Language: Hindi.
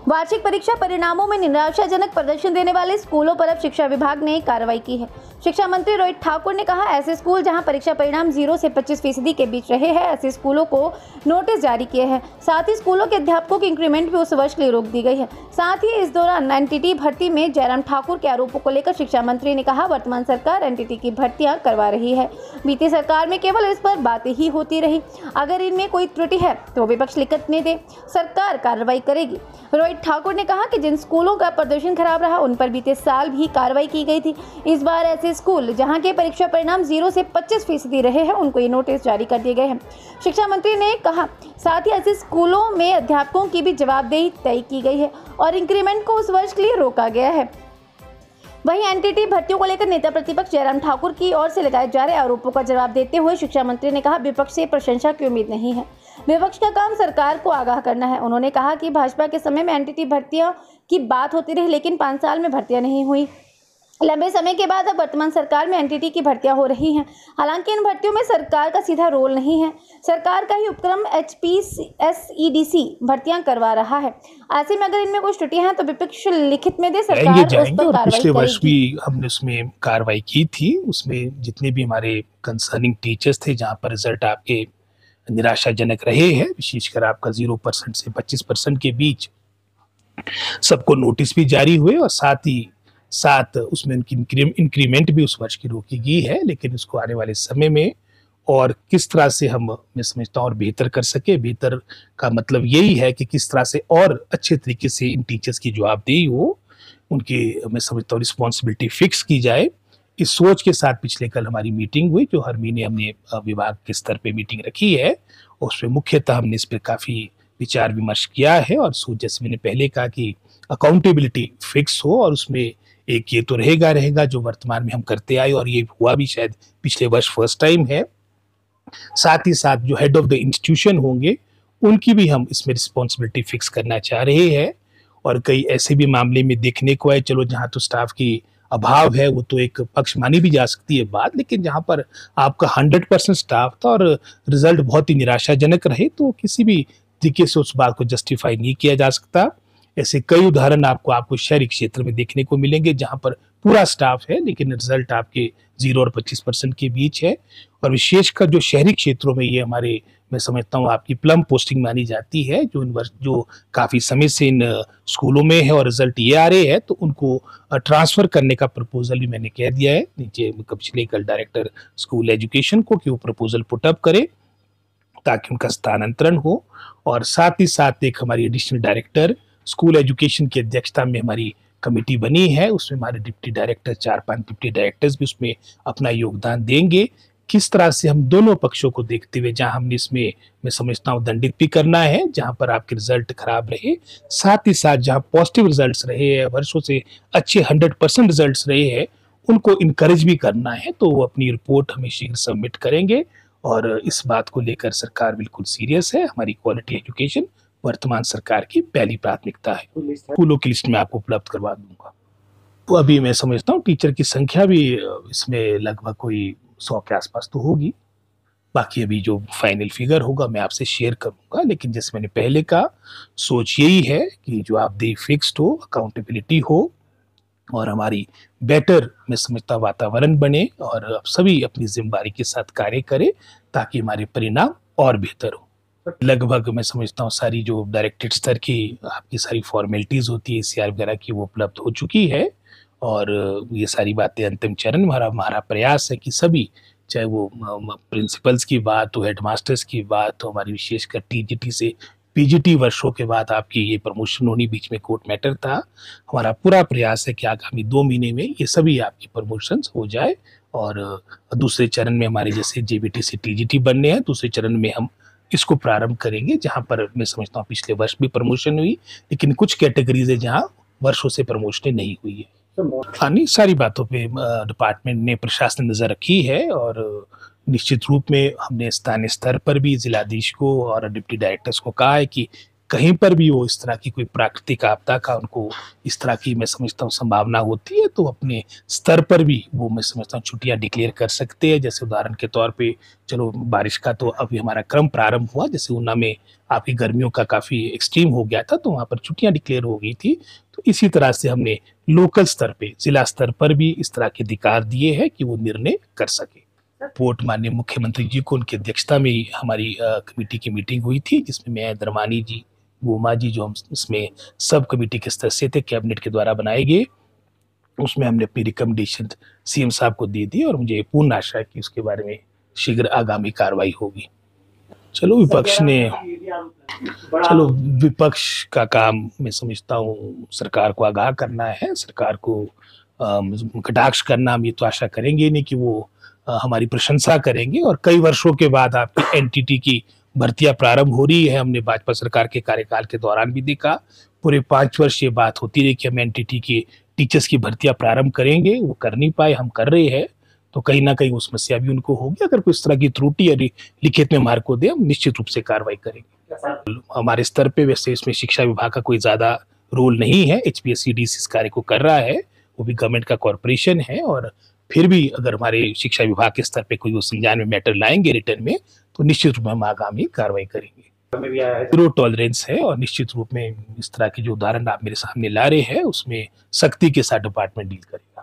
वार्षिक परीक्षा परिणामों में निराशाजनक प्रदर्शन देने वाले स्कूलों पर अब शिक्षा विभाग ने कार्रवाई की है। शिक्षा मंत्री रोहित ठाकुर ने कहा, ऐसे स्कूल जहां परीक्षा परिणाम 0 से 25% के बीच रहे हैं, ऐसे स्कूलों को नोटिस जारी किए हैं। साथ ही स्कूलों के अध्यापकों की इंक्रीमेंट भी उस वर्ष के लिए रोक दी गई है। साथ ही इस दौरान एनटीटी भर्ती में जयराम ठाकुर के आरोपों को लेकर शिक्षा मंत्री ने कहा, वर्तमान सरकार एनटीटी की भर्तियां करवा रही है। बीती सरकार में केवल इस पर बातें ही होती रही। अगर इनमें कोई त्रुटि है तो विपक्ष लिखने दे, सरकार कार्रवाई करेगी। रोहित ठाकुर ने कहा कि जिन स्कूलों का प्रदर्शन खराब रहा उन पर बीते साल भी कार्रवाई की गई थी। इस बार ऐसे स्कूल जहां के परीक्षा परिणाम 0 से 25% रहे हैं, उनको ये नोटिस जारी कर दिए गए हैं। शिक्षा मंत्री ने कहा, साथ ही ऐसे स्कूलों में अध्यापकों की भी जवाबदेही तय की गई है और इंक्रीमेंट को उस वर्ष के लिए रोका गया है। वहीं एनटीटी भर्तियों को लेकर नेता प्रतिपक्ष जयराम ठाकुर की ओर से लगाए जा रहे आरोपों का जवाब देते हुए शिक्षा मंत्री ने कहा, विपक्ष से प्रशंसा की उम्मीद नहीं है। विपक्ष का काम सरकार को आगाह करना है। उन्होंने कहा कि भाजपा के समय में एनटीटी भर्तियों की बात होती रही, लेकिन 5 साल में भर्तियां नहीं हुई। लंबे समय के बाद अब वर्तमान सरकार में एनटीटी की भर्तियां हो रही हैं। हालांकि इन भर्तियों में सरकार का सीधा रोल नहीं है, सरकार का ही उपक्रम HPSEDC भर्तियां करवा रहा है। ऐसे में अगर इनमें कुछ त्रुटि है तो विपक्ष लिखित में दे, सरकार उस पर कार्रवाई पिछले वर्ष करेगी। भी हमने उसमें कार्रवाई की थी। उसमें जितने भी हमारे कंसर्निंग टीचर्स थे जहां पर रिजल्ट आपके निराशाजनक रहे हैं, विशेषकर आपका 0% से 25% के बीच, सबको नोटिस भी जारी हुए और साथ उसमें उनकी इंक्रीमेंट भी उस वर्ष की रोकी गई है। लेकिन उसको आने वाले समय में और किस तरह से मैं समझता हूँ और बेहतर कर सके, बेहतर का मतलब यही है कि किस तरह से और अच्छे तरीके से इन टीचर्स की जवाबदेही हो, उनकी मैं समझता हूँ रिस्पॉन्सिबिलिटी फिक्स की जाए। इस सोच के साथ पिछले कल हमारी मीटिंग हुई, जो हर महीने हमने विभाग के स्तर पे मीटिंग रखी है, उसमें मुख्यतः हमने इस पर काफ़ी विचार विमर्श किया है। और सोच, जैसे मैंने पहले कहा, कि अकाउंटेबिलिटी फिक्स हो और उसमें एक ये तो रहेगा जो वर्तमान में हम करते आए और ये हुआ भी शायद पिछले वर्ष फर्स्ट टाइम है। साथ ही साथ जो हेड ऑफ द इंस्टीट्यूशन होंगे उनकी भी हम इसमें रिस्पॉन्सिबिलिटी फिक्स करना चाह रहे हैं। और कई ऐसे भी मामले में देखने को आए, चलो जहाँ तो स्टाफ की अभाव है वो तो एक पक्ष मानी भी जा सकती है बात, लेकिन जहाँ पर आपका 100% स्टाफ था और रिजल्ट बहुत ही निराशाजनक रहे, तो किसी भी तरीके से उस बात को जस्टिफाई नहीं किया जा सकता। ऐसे कई उदाहरण आपको शहरी क्षेत्र में देखने को मिलेंगे जहां पर पूरा स्टाफ है लेकिन रिजल्ट आपके 0 और 25% के बीच है। और विशेषकर जो शहरी क्षेत्रों में ये हमारे, मैं समझता हूँ, आपकी प्लम पोस्टिंग मानी जाती है, जो काफी समय से इन स्कूलों में है और रिजल्ट ये आ रहे हैं, तो उनको ट्रांसफर करने का प्रपोजल भी मैंने कह दिया है नीचे पिछले कल डायरेक्टर स्कूल एजुकेशन को, कि वो प्रपोजल पुटअप करे ताकि उनका स्थानांतरण हो। और साथ ही साथ एक हमारी एडिशनल डायरेक्टर स्कूल एजुकेशन की अध्यक्षता में हमारी कमेटी बनी है, उसमें हमारे डिप्टी डायरेक्टर, 4-5 डिप्टी डायरेक्टर्स भी उसमें अपना योगदान देंगे। किस तरह से हम दोनों पक्षों को देखते हुए, जहां हमने इसमें, मैं समझता हूँ, दंडित भी करना है जहां पर आपके रिजल्ट खराब रहे, साथ ही साथ जहां पॉजिटिव रिजल्ट्स रहे हैं, वर्षों से अच्छे 100% रिजल्ट्स रहे हैं, उनको इनकरेज भी करना है। तो वो अपनी रिपोर्ट हमें शीघ्र सबमिट करेंगे और इस बात को लेकर सरकार बिल्कुल सीरियस है। हमारी क्वालिटी एजुकेशन वर्तमान सरकार की पहली प्राथमिकता है। स्कूलों की लिस्ट में आपको उपलब्ध करवा दूंगा। तो अभी मैं समझता हूँ टीचर की संख्या भी इसमें लगभग कोई 100 के आसपास तो होगी। बाकी अभी जो फाइनल फिगर होगा मैं आपसे शेयर करूंगा। लेकिन जैसे मैंने पहले कहा, सोच यही है कि जवाबदेही फिक्स्ड हो, अकाउंटेबिलिटी हो और हमारी बेटर, मैं समझता, वातावरण बने और सभी अपनी जिम्मेदारी के साथ कार्य करें ताकि हमारे परिणाम और बेहतर हो। लगभग मैं समझता हूँ सारी जो डायरेक्टेड स्तर की आपकी सारी फॉर्मेलिटीज होती है ACR वगैरह की, वो उपलब्ध हो चुकी है। और ये सारी बातें अंतिम चरण में हमारा प्रयास है कि सभी, चाहे वो प्रिंसिपल्स की बात हो, हेडमास्टर्स की बात हो, हमारी विशेषकर TGT से PGT वर्षों के बाद आपकी ये प्रमोशन होनी, बीच में कोर्ट मैटर था, हमारा पूरा प्रयास है कि आगामी 2 महीने में ये सभी आपकी प्रमोशंस हो जाए। और दूसरे चरण में हमारे जैसे JBT से TGT बनने हैं, दूसरे चरण में हम इसको प्रारंभ करेंगे जहां पर मैं समझता हूँ पिछले वर्ष भी प्रमोशन हुई, लेकिन कुछ कैटेगरीज है जहां वर्षों से प्रमोशन नहीं हुई है। नहीं, सारी बातों पे डिपार्टमेंट ने, प्रशासन नजर रखी है और निश्चित रूप में हमने स्थानीय स्तर पर भी जिलाधीश को और डिप्टी डायरेक्टर्स को कहा है कि कहीं पर भी हो इस तरह की कोई प्राकृतिक आपदा का उनको इस तरह की मैं समझता हूँ संभावना होती है, तो अपने स्तर पर भी वो मैं समझता हूँ छुट्टियां डिक्लेयर कर सकते हैं। जैसे उदाहरण के तौर पे चलो बारिश का तो अभी हमारा क्रम प्रारंभ हुआ, जैसे ऊना में आपकी गर्मियों का काफ़ी एक्सट्रीम हो गया था तो वहाँ पर छुट्टियां डिक्लेयर हो गई थी। तो इसी तरह से हमने लोकल स्तर पे, जिला स्तर पर भी इस तरह के अधिकार दिए हैं कि वो निर्णय कर सके। रिपोर्ट माननीय मुख्यमंत्री जी को उनकी अध्यक्षता में ही हमारी कमेटी की मीटिंग हुई थी, जिसमें मैं, धर्मानी जी, गोमा जी, जो हम इसमें सब कमेटी के सदस्य थे, कैबिनेट के द्वारा बनाए गए, उसमें हमने अपनी रिकमेंडेशन सीएम साहब को दे दी और मुझे पूर्ण आशा है कि उसके बारे में शीघ्र आगामी कार्रवाई होगी। चलो विपक्ष का काम मैं समझता हूँ सरकार को आगाह करना है, सरकार को कटाक्ष करना। हम ये तो आशा करेंगे नहीं कि वो हमारी प्रशंसा करेंगे। और कई वर्षों के बाद आपकी एनटीटी की भर्तियां प्रारंभ हो रही है। हमने भाजपा सरकार के कार्यकाल के दौरान भी देखा, पूरे 5 वर्ष ये बात होती रही कि हम एनटीटी की टीचर्स की भर्तियां प्रारंभ करेंगे, वो कर नहीं पाए, हम कर रहे हैं। तो कहीं ना कहीं वो समस्या भी उनको होगी। अगर कोई इस तरह की त्रुटि यदि लिखित में हमारे को दे, हम निश्चित रूप से कार्रवाई करेंगे। हमारे स्तर पे वैसे इसमें शिक्षा विभाग का कोई ज्यादा रोल नहीं है, एचपीएससीडीसी इस कार्य को कर रहा है, वो भी गवर्नमेंट का कॉर्पोरेशन है। और फिर भी अगर हमारे शिक्षा विभाग के स्तर पे कोई वो संज्ञान में मैटर लाएंगे रिटर्न में, तो निश्चित रूप में हम आगामी कार्रवाई करेंगे। जीरो टॉलरेंस है और निश्चित रूप में इस तरह के जो उदाहरण आप मेरे सामने ला रहे हैं उसमें सख्ती के साथ डिपार्टमेंट डील करेगा।